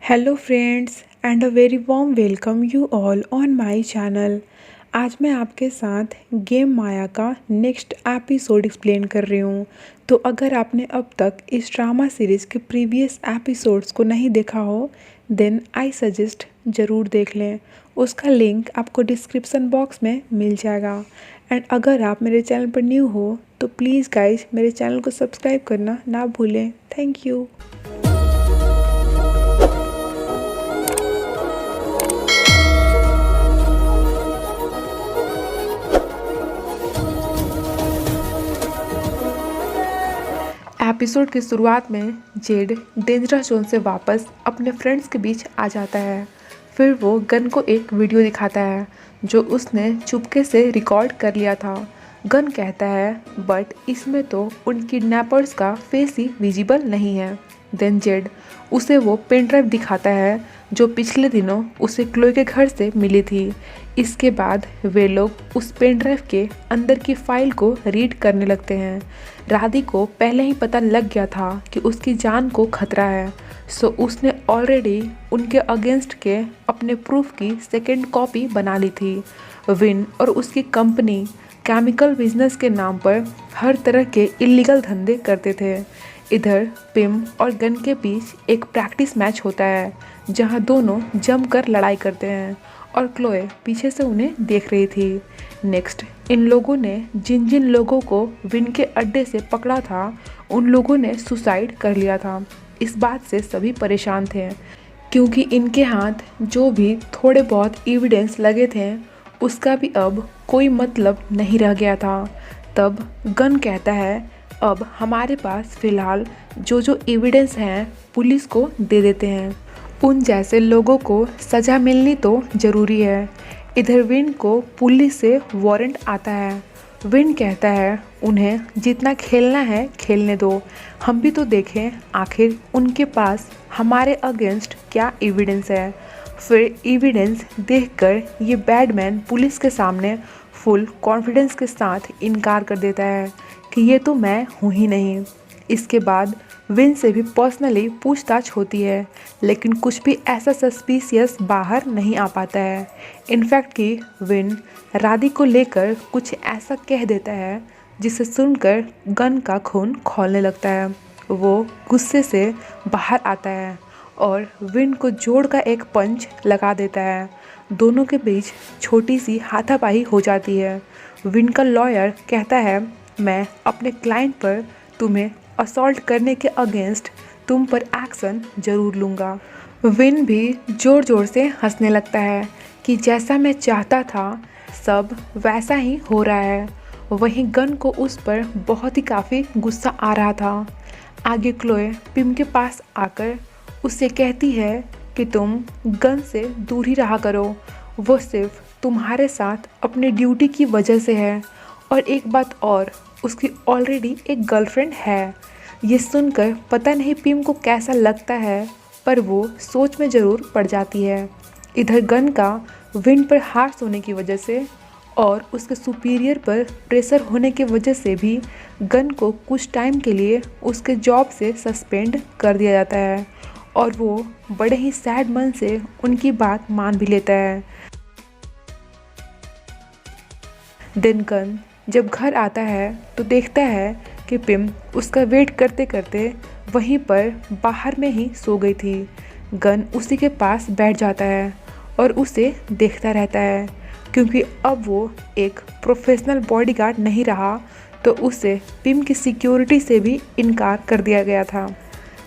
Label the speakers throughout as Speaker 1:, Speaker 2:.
Speaker 1: Hello friends and a very warm welcome you all on my channel. आज मैं आपके साथ गेम माया का नेक्स्ट एपिसोड एक्सप्लेन कर रही हूँ। तो अगर आपने अब तक इस ड्रामा सीरीज़ के प्रीवियस एपिसोड्स को नहीं देखा हो देन आई सजेस्ट ज़रूर देख लें। उसका लिंक आपको डिस्क्रिप्सन बॉक्स में मिल जाएगा। एंड अगर आप मेरे चैनल पर न्यू हो तो प्लीज़ गाइज मेरे चैनल को सब्सक्राइब करना ना भूलें। Thank you. एपिसोड की शुरुआत में जेड डेंजरस जोन से वापस अपने फ्रेंड्स के बीच आ जाता है। फिर वो गन को एक वीडियो दिखाता है जो उसने चुपके से रिकॉर्ड कर लिया था। गन कहता है बट इसमें तो उन किडनैपर्स का फेस ही विजिबल नहीं है। देन जेड उसे वो पेन ड्राइव दिखाता है जो पिछले दिनों उसे क्लोई के घर से मिली थी। इसके बाद वे लोग उस पेन ड्राइव के अंदर की फाइल को रीड करने लगते हैं। राधी को पहले ही पता लग गया था कि उसकी जान को खतरा है, सो उसने ऑलरेडी उनके अगेंस्ट के अपने प्रूफ की सेकेंड कॉपी बना ली थी। विन और उसकी कंपनी केमिकल बिजनेस के नाम पर हर तरह के इलीगल धंधे करते थे। इधर पिम और गन के बीच एक प्रैक्टिस मैच होता है जहां दोनों जमकर लड़ाई करते हैं और क्लोए पीछे से उन्हें देख रही थी। नेक्स्ट इन लोगों ने जिन जिन लोगों को विन के अड्डे से पकड़ा था उन लोगों ने सुसाइड कर लिया था। इस बात से सभी परेशान थे क्योंकि इनके हाथ जो भी थोड़े बहुत एविडेंस लगे थे उसका भी अब कोई मतलब नहीं रह गया था। तब गन कहता है अब हमारे पास फ़िलहाल जो एविडेंस हैं पुलिस को दे देते हैं। उन जैसे लोगों को सज़ा मिलनी तो ज़रूरी है। इधर विन को पुलिस से वारंट आता है। विन कहता है उन्हें जितना खेलना है खेलने दो, हम भी तो देखें आखिर उनके पास हमारे अगेंस्ट क्या एविडेंस है। फिर एविडेंस देखकर ये बैडमैन पुलिस के सामने फुल कॉन्फिडेंस के साथ इनकार कर देता है कि ये तो मैं हूँ ही नहीं। इसके बाद विन से भी पर्सनली पूछताछ होती है लेकिन कुछ भी ऐसा सस्पिशियस बाहर नहीं आ पाता है। इनफैक्ट कि विन राधी को लेकर कुछ ऐसा कह देता है जिसे सुनकर गन का खून खौलने लगता है। वो गुस्से से बाहर आता है और विन को जोड़ का एक पंच लगा देता है। दोनों के बीच छोटी सी हाथापाई हो जाती है। विन का लॉयर कहता है मैं अपने क्लाइंट पर तुम्हें असॉल्ट करने के अगेंस्ट तुम पर एक्शन ज़रूर लूँगा। विन भी ज़ोर ज़ोर से हंसने लगता है कि जैसा मैं चाहता था सब वैसा ही हो रहा है। वहीं गन को उस पर बहुत ही काफ़ी गुस्सा आ रहा था। आगे क्लोए पिम के पास आकर उससे कहती है कि तुम गन से दूर ही रहा करो, वो सिर्फ तुम्हारे साथ अपनी ड्यूटी की वजह से है। और एक बात और, उसकी ऑलरेडी एक गर्लफ्रेंड है। ये सुनकर पता नहीं पिम को कैसा लगता है पर वो सोच में ज़रूर पड़ जाती है। इधर गन का विन पर हार्श होने की वजह से और उसके सुपीरियर पर प्रेशर होने की वजह से भी गन को कुछ टाइम के लिए उसके जॉब से सस्पेंड कर दिया जाता है और वो बड़े ही सैड मन से उनकी बात मान भी लेता है। दिन गन जब घर आता है तो देखता है कि पिम उसका वेट करते करते वहीं पर बाहर में ही सो गई थी। गन उसी के पास बैठ जाता है और उसे देखता रहता है क्योंकि अब वो एक प्रोफेशनल बॉडीगार्ड नहीं रहा तो उसे पिम की सिक्योरिटी से भी इनकार कर दिया गया था।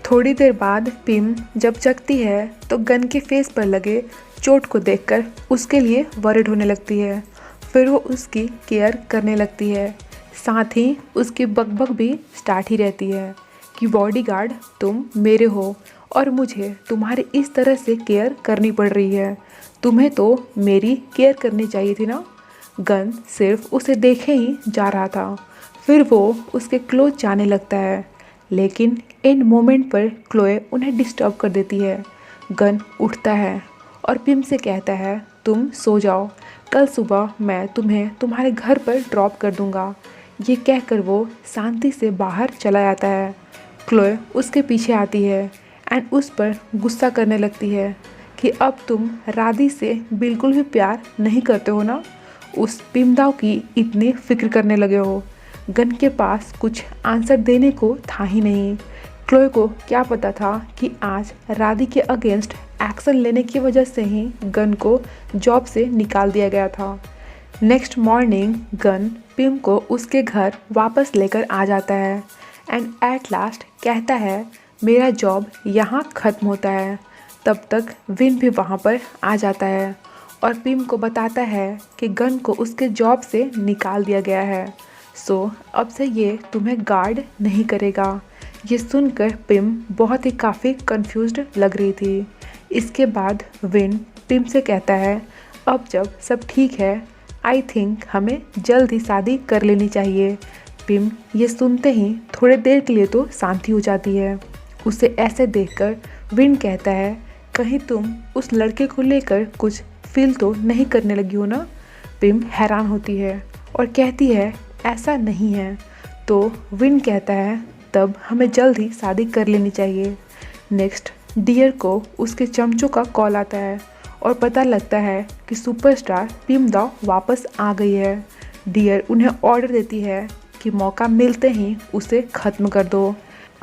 Speaker 1: थोड़ी देर बाद पिम जब जगती है तो गन के फेस पर लगे चोट को देखकर उसके लिए वरिड होने लगती है। फिर वो उसकी केयर करने लगती है, साथ ही उसकी बकबक भी स्टार्ट ही रहती है कि बॉडीगार्ड तुम मेरे हो और मुझे तुम्हारी इस तरह से केयर करनी पड़ रही है, तुम्हें तो मेरी केयर करनी चाहिए थी ना। गन सिर्फ उसे देखे ही जा रहा था। फिर वो उसके क्लोज जाने लगता है लेकिन इन मोमेंट पर क्लोए उन्हें डिस्टर्ब कर देती है। गन उठता है और पिम से कहता है तुम सो जाओ, कल सुबह मैं तुम्हें तुम्हारे घर पर ड्रॉप कर दूंगा। ये कहकर वो शांति से बाहर चला जाता है। क्लोए उसके पीछे आती है एंड उस पर गुस्सा करने लगती है कि अब तुम राधी से बिल्कुल भी प्यार नहीं करते हो ना, उस पिमदाव की इतनी फिक्र करने लगे हो। गन के पास कुछ आंसर देने को था ही नहीं। क्लोए को क्या पता था कि आज राधी के अगेंस्ट एक्शन लेने की वजह से ही गन को जॉब से निकाल दिया गया था। नेक्स्ट मॉर्निंग गन पिम को उसके घर वापस लेकर आ जाता है एंड एट लास्ट कहता है मेरा जॉब यहाँ ख़त्म होता है। तब तक विन भी वहाँ पर आ जाता है और पिम को बताता है कि गन को उसके जॉब से निकाल दिया गया है, सो अब से ये तुम्हें गार्ड नहीं करेगा। ये सुनकर पिम बहुत ही काफ़ी कंफ्यूज्ड लग रही थी। इसके बाद विन पिम से कहता है अब जब सब ठीक है आई थिंक हमें जल्द ही शादी कर लेनी चाहिए। पिम ये सुनते ही थोड़े देर के लिए तो शांति हो जाती है। उसे ऐसे देखकर विन कहता है कहीं तुम उस लड़के को लेकर कुछ फील तो नहीं करने लगी हो ना। पिम हैरान होती है और कहती है ऐसा नहीं है। तो विन कहता है तब हमें जल्द ही शादी कर लेनी चाहिए। नेक्स्ट डियर को उसके चमचों का कॉल आता है और पता लगता है कि सुपरस्टार पिमदाव वापस आ गई है। डियर उन्हें ऑर्डर देती है कि मौका मिलते ही उसे ख़त्म कर दो।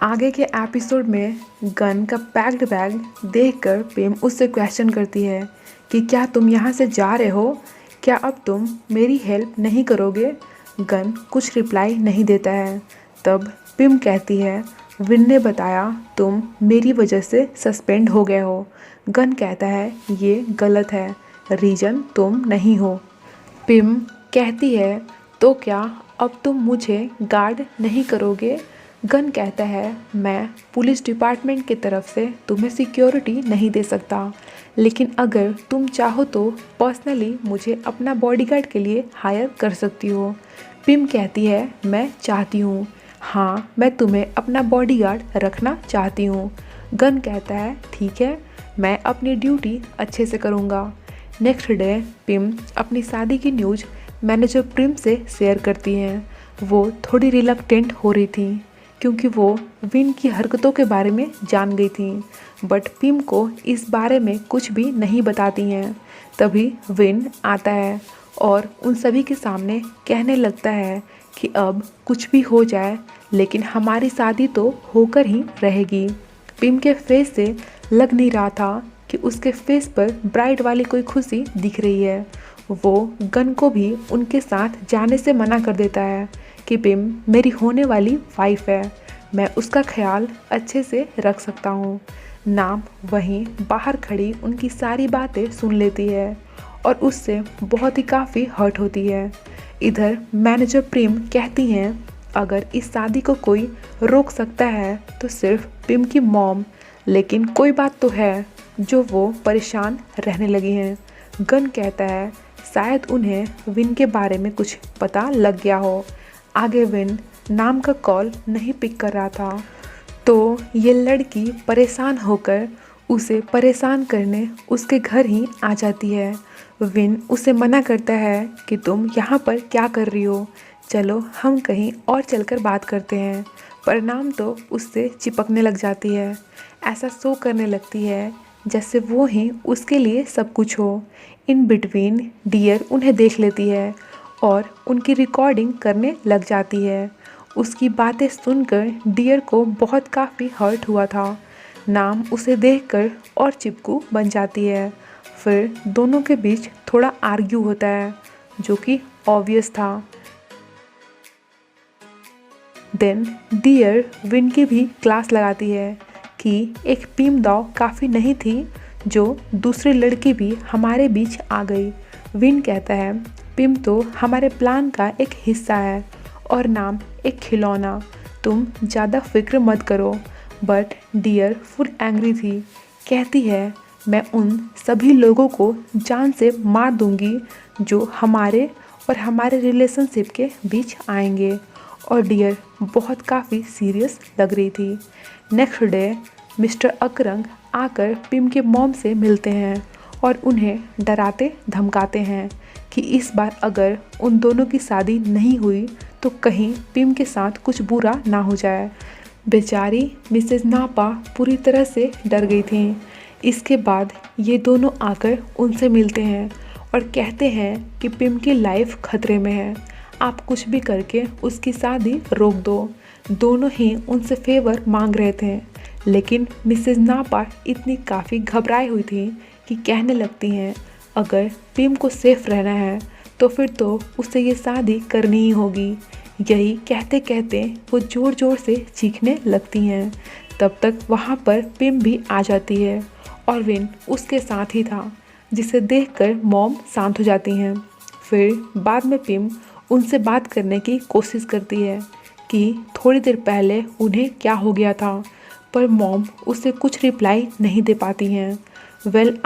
Speaker 1: आगे के एपिसोड में गन का पैक्ड बैग देखकर पिम उससे क्वेश्चन करती है कि क्या तुम यहाँ से जा रहे हो, क्या अब तुम मेरी हेल्प नहीं करोगे। गन कुछ रिप्लाई नहीं देता है। तब पिम कहती है विन ने बताया तुम मेरी वजह से सस्पेंड हो गए हो। गन कहता है ये गलत है, रीजन तुम नहीं हो। पिम कहती है तो क्या अब तुम मुझे गार्ड नहीं करोगे। गन कहता है मैं पुलिस डिपार्टमेंट की तरफ से तुम्हें सिक्योरिटी नहीं दे सकता, लेकिन अगर तुम चाहो तो पर्सनली मुझे अपना बॉडीगार्ड के लिए हायर कर सकती हो। पिम कहती है मैं चाहती हूँ, हाँ मैं तुम्हें अपना बॉडीगार्ड रखना चाहती हूँ। गन कहता है ठीक है, मैं अपनी ड्यूटी अच्छे से करूँगा। नेक्स्ट डे पिम अपनी शादी की न्यूज़ मैनेजर प्रिम से शेयर करती हैं। वो थोड़ी रिलक्टेंट हो रही थी क्योंकि वो विन की हरकतों के बारे में जान गई थी, बट पिम को इस बारे में कुछ भी नहीं बताती हैं। तभी विन आता है और उन सभी के सामने कहने लगता है कि अब कुछ भी हो जाए लेकिन हमारी शादी तो होकर ही रहेगी। पिम के फेस से लग नहीं रहा था कि उसके फेस पर ब्राइड वाली कोई खुशी दिख रही है। वो गन को भी उनके साथ जाने से मना कर देता है कि पिम मेरी होने वाली वाइफ है, मैं उसका ख्याल अच्छे से रख सकता हूँ। नाम वहीं बाहर खड़ी उनकी सारी बातें सुन लेती है और उससे बहुत ही काफ़ी हर्ट होती है। इधर मैनेजर प्रेम कहती हैं अगर इस शादी को कोई रोक सकता है तो सिर्फ पिम की मॉम, लेकिन कोई बात तो है जो वो परेशान रहने लगी हैं। गन कहता है शायद उन्हें विन के बारे में कुछ पता लग गया हो। आगे विन नाम का कॉल नहीं पिक कर रहा था तो ये लड़की परेशान होकर उसे परेशान करने उसके घर ही आ जाती है। विन उसे मना करता है कि तुम यहाँ पर क्या कर रही हो, चलो हम कहीं और चलकर बात करते हैं, पर नाम तो उससे चिपकने लग जाती है। ऐसा शो करने लगती है जैसे वो ही उसके लिए सब कुछ हो। इन बिटवीन डियर उन्हें देख लेती है और उनकी रिकॉर्डिंग करने लग जाती है। उसकी बातें सुनकर डियर को बहुत काफ़ी हर्ट हुआ था। नाम उसे देखकर और चिपकू बन जाती है। फिर दोनों के बीच थोड़ा आर्ग्यू होता है जो कि ऑब्वियस था। देन डियर विन की भी क्लास लगाती है कि एक पिमदाव काफ़ी नहीं थी जो दूसरी लड़की भी हमारे बीच आ गई। विन कहता है पिम तो हमारे प्लान का एक हिस्सा है और नाम एक खिलौना, तुम ज़्यादा फिक्र मत करो। बट डियर फुल एंग्री थी, कहती है मैं उन सभी लोगों को जान से मार दूंगी जो हमारे और हमारे रिलेशनशिप के बीच आएंगे। और डियर बहुत काफ़ी सीरियस लग रही थी। नेक्स्ट डे मिस्टर अकरंग आकर पिम के मॉम से मिलते हैं और उन्हें डराते धमकाते हैं कि इस बार अगर उन दोनों की शादी नहीं हुई तो कहीं पिम के साथ कुछ बुरा ना हो जाए। बेचारी मिसेज नापा पूरी तरह से डर गई थी। इसके बाद ये दोनों आकर उनसे मिलते हैं और कहते हैं कि पिम की लाइफ खतरे में है, आप कुछ भी करके उसकी शादी रोक दो। दोनों ही उनसे फेवर मांग रहे थे, लेकिन मिसेज नापा इतनी काफ़ी घबराई हुई थी कि कहने लगती हैं अगर पिम को सेफ रहना है तो फिर तो उसे ये शादी करनी ही होगी। यही कहते कहते वो ज़ोर ज़ोर से चीखने लगती हैं। तब तक वहाँ पर पिम भी आ जाती है और विन उसके साथ ही था, जिसे देखकर मॉम शांत हो जाती हैं। फिर बाद में पिम उनसे बात करने की कोशिश करती है कि थोड़ी देर पहले उन्हें क्या हो गया था, पर मॉम उसे कुछ रिप्लाई नहीं दे पाती हैं।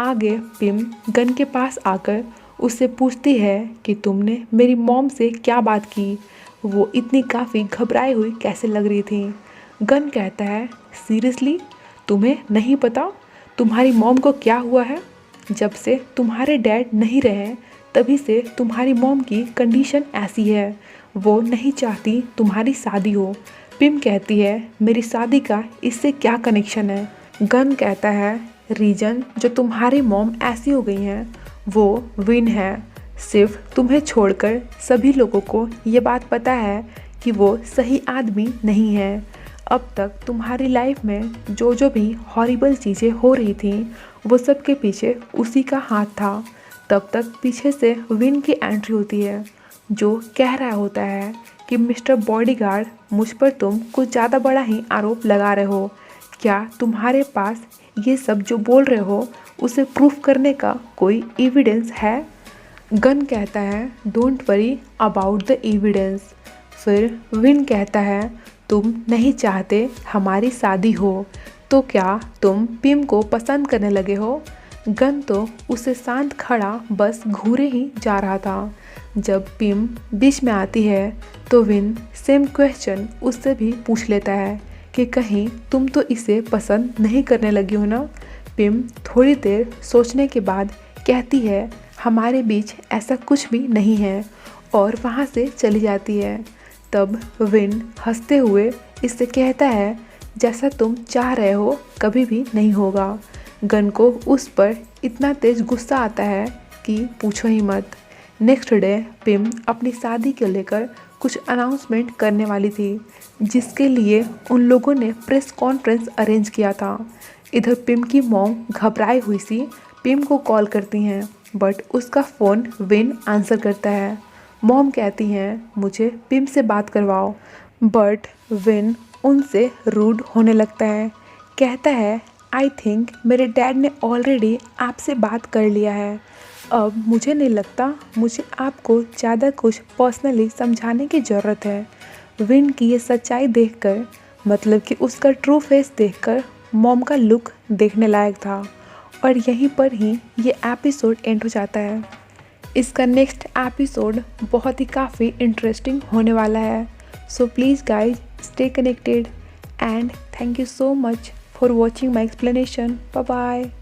Speaker 1: आगे पिम गन के पास आकर उससे पूछती है कि तुमने मेरी मॉम से क्या बात की, वो इतनी काफ़ी घबराई हुई कैसे लग रही थी। गन कहता है सीरियसली तुम्हें नहीं पता तुम्हारी मॉम को क्या हुआ है? जब से तुम्हारे डैड नहीं रहे तभी से तुम्हारी मॉम की कंडीशन ऐसी है, वो नहीं चाहती तुम्हारी शादी हो। पिम कहती है मेरी शादी का इससे क्या कनेक्शन है? गन कहता है रीज़न जो तुम्हारी मॉम ऐसी हो गई हैं वो विन है। सिर्फ तुम्हें छोड़कर सभी लोगों को ये बात पता है कि वो सही आदमी नहीं है। अब तक तुम्हारी लाइफ में जो जो भी हॉरिबल चीज़ें हो रही थी वो सब के पीछे उसी का हाथ था। तब तक पीछे से विन की एंट्री होती है, जो कह रहा होता है कि मिस्टर बॉडीगार्ड मुझ पर तुम कुछ ज़्यादा बड़ा ही आरोप लगा रहे हो। क्या तुम्हारे पास ये सब जो बोल रहे हो उसे प्रूफ करने का कोई एविडेंस है? गन कहता है don't worry about the evidence. फिर विन कहता है तुम नहीं चाहते हमारी शादी हो तो क्या तुम पिम को पसंद करने लगे हो? गन तो उसे शांत खड़ा बस घूरे ही जा रहा था। जब पिम बीच में आती है तो विन सेम क्वेश्चन उससे भी पूछ लेता है कि कहीं तुम तो इसे पसंद नहीं करने लगी हो ना? पिम थोड़ी देर सोचने के बाद कहती है हमारे बीच ऐसा कुछ भी नहीं है और वहाँ से चली जाती है। तब विन हंसते हुए इससे कहता है जैसा तुम चाह रहे हो कभी भी नहीं होगा। गन को उस पर इतना तेज गुस्सा आता है कि पूछो ही मत। नेक्स्ट डे पिम अपनी शादी को लेकर कुछ अनाउंसमेंट करने वाली थी, जिसके लिए उन लोगों ने प्रेस कॉन्फ्रेंस अरेंज किया था। इधर पिम की मॉम घबराई हुई सी पिम को कॉल करती हैं, बट उसका फ़ोन विन आंसर करता है। मॉम कहती हैं मुझे पिम से बात करवाओ, बट विन उनसे रूड होने लगता है। कहता है आई थिंक मेरे डैड ने ऑलरेडी आपसे बात कर लिया है, अब मुझे नहीं लगता मुझे आपको ज़्यादा कुछ पर्सनली समझाने की ज़रूरत है। विन की ये सच्चाई देखकर, मतलब कि उसका ट्रू फेस देखकर मॉम का लुक देखने लायक था। और यहीं पर ही ये एपिसोड एंड हो जाता है। इसका नेक्स्ट एपिसोड बहुत ही काफ़ी इंटरेस्टिंग होने वाला है। So please guys stay connected and thank you so much for watching my explanation. Bye bye.